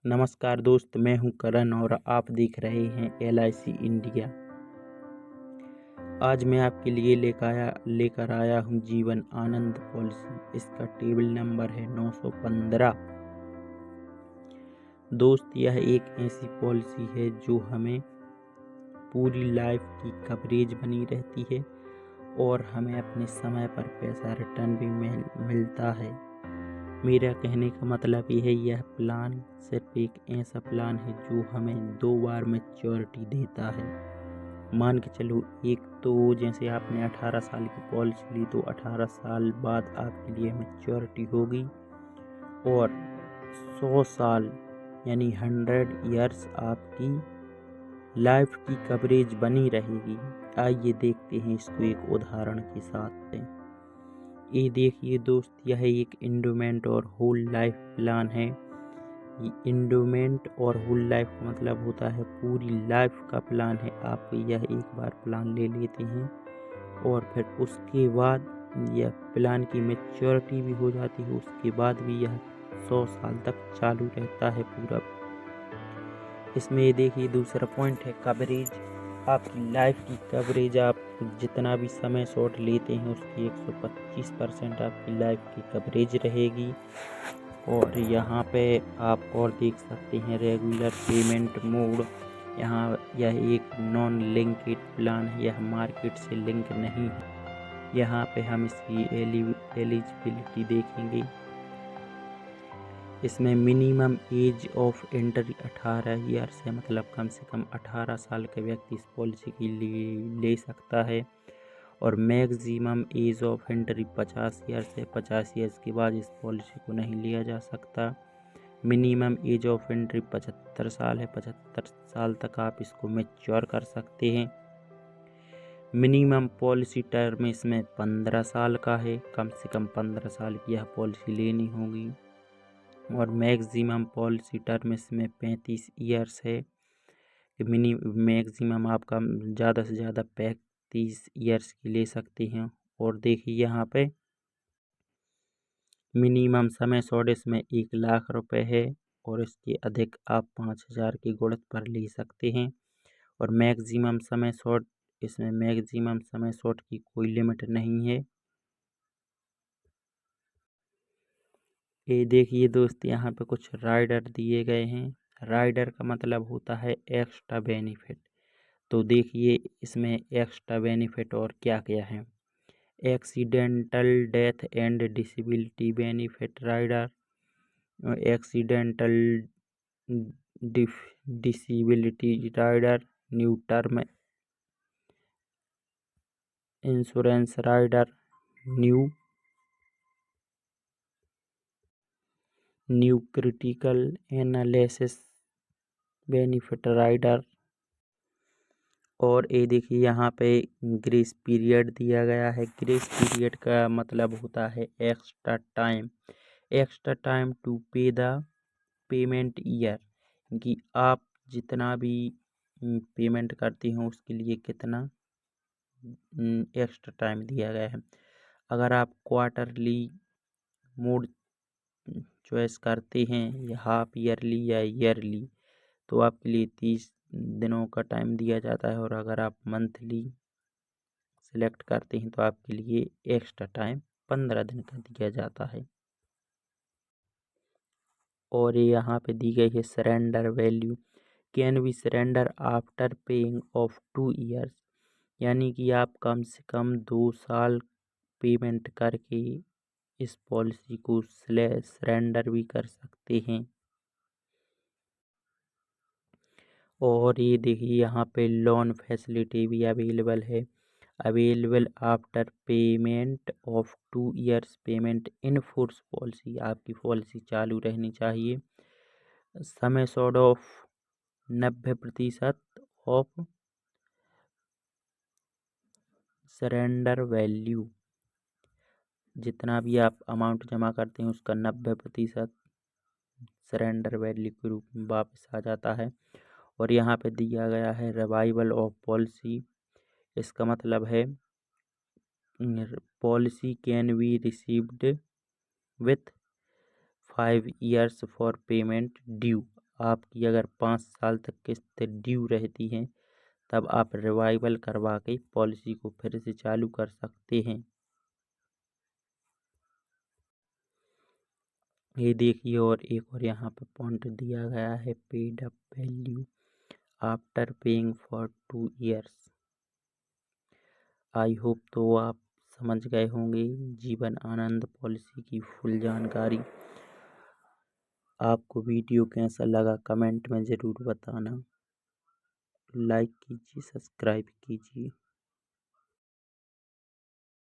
नमस्कार दोस्त, मैं हूं करण और आप देख रहे हैं LIC इंडिया। आज मैं आपके लिए लेकर आया हूं जीवन आनंद पॉलिसी। इसका टेबल नंबर है 915। दोस्त, यह एक ऐसी पॉलिसी है जो हमें पूरी लाइफ की कवरेज बनी रहती है और हमें अपने समय पर पैसा रिटर्न भी मिलता है। मेरा कहने का मतलब ये है, यह प्लान सिर्फ एक ऐसा प्लान है जो हमें 2 बार मैच्योरिटी देता है। मान के चलो, एक तो जैसे आपने 18 साल की पॉलिसी ली तो 18 साल बाद आपके लिए मैच्योरिटी होगी और 100 साल यानी 100 ईयर्स आपकी लाइफ की कवरेज बनी रहेगी। आइए देखते हैं इसको एक उदाहरण के साथ। ये देखिए दोस्त, यह एक इंडोमेंट और होल लाइफ प्लान है। इंडोमेंट और होल लाइफ का मतलब होता है पूरी लाइफ का प्लान है। आप यह एक बार प्लान ले लेते हैं और फिर उसके बाद यह प्लान की मैच्योरिटी भी हो जाती है। उसके बाद भी यह 100 साल तक चालू रहता है पूरा। इसमें ये देखिए दूसरा पॉइंट है कवरेज। आपकी लाइफ की कवरेज, आप जितना भी समय शॉर्ट लेते हैं उसकी 125% आपकी लाइफ की कवरेज रहेगी। और यहाँ पे आप और देख सकते हैं रेगुलर पेमेंट मोड। यहाँ यह एक नॉन लिंक्ड प्लान है, यह मार्केट से लिंक नहीं है। यहाँ पे हम इसकी एलिजिबिलिटी देखेंगे। इसमें minimum age of entry 18 years है, मतलब कम से कम 18 साल का व्यक्ति इस पॉलिसी के लिए ले सकता है। और maximum age of entry 50 years है। 50 ईयर्स के बाद इस पॉलिसी को नहीं लिया जा सकता। मिनिमम एज ऑफ एंट्री 75 साल है। 75 साल तक आप इसको मैच्योर कर सकते हैं। मिनिमम पॉलिसी टर्म इसमें 15 साल का है। कम से कम 15 साल की यह पॉलिसी लेनी होगी। और मैक्सिमम पॉलिसी टर्म इसमें 35 ईयर्स है। मैक्सिमम आपका ज़्यादा से ज़्यादा 35 ईयर्स की ले सकते हैं। और देखिए यहाँ पे मिनिमम समय शॉर्ट इसमें 1 लाख रुपए है और इसके अधिक आप 5000 की गुणत पर ले सकते हैं। और मैक्सिमम समय शॉर्ट, इसमें मैक्सिमम समय शॉर्ट की कोई लिमिट नहीं है। ये देखिए दोस्त, यहाँ पे कुछ राइडर दिए गए हैं। राइडर का मतलब होता है एक्स्ट्रा बेनिफिट। तो देखिए इसमें एक्स्ट्रा बेनिफिट और क्या क्या है। Accidental death and disability benefit rider, accidental disability rider, new term insurance rider, new critical analysis benefit rider. और ये देखिए यहाँ पे ग्रेस पीरियड दिया गया है। ग्रेस पीरियड का मतलब होता है extra time. Extra time to pay the payment year, कि आप जितना भी पेमेंट करते हो उसके लिए कितना एक्स्ट्रा टाइम दिया गया है। अगर आप क्वार्टरली मोड चॉइस करते हैं या हाफ ईयरली या ईयरली, तो आपके लिए 30 दिनों का टाइम दिया जाता है। और अगर आप मंथली सिलेक्ट करते हैं तो आपके लिए एक्स्ट्रा टाइम 15 दिन का दिया जाता है। और ये यहाँ पे दी गई है surrender value, can be surrender after paying off 2 years, यानी कि आप कम से कम 2 साल पेमेंट करके इस पॉलिसी को सरेंडर भी कर सकते हैं। और ये देखिए यहाँ पे लोन फैसिलिटी भी अवेलेबल है। Available after payment of 2 years payment in force policy, आपकी पॉलिसी चालू रहनी चाहिए। समय short of 90% of surrender value, जितना भी आप अमाउंट जमा करते हैं उसका 90% सरेंडर वैल्यू के रूप में वापस आ जाता है। और यहाँ पे दिया गया है रिवाइवल ऑफ पॉलिसी। इसका मतलब है policy can be received with 5 years for payment due. आपकी अगर 5 साल तक किस्त ड्यू रहती हैं तब आप रिवाइवल करवा के पॉलिसी को फिर से चालू कर सकते हैं। ये देखिए, और एक और यहाँ पे पॉइंट दिया गया है, paid up value after paying for 2 years. I hope तो आप समझ गए होंगे जीवन आनंद पॉलिसी की फुल जानकारी। आपको वीडियो कैसा लगा कमेंट में ज़रूर बताना। लाइक कीजिए, सब्सक्राइब कीजिए।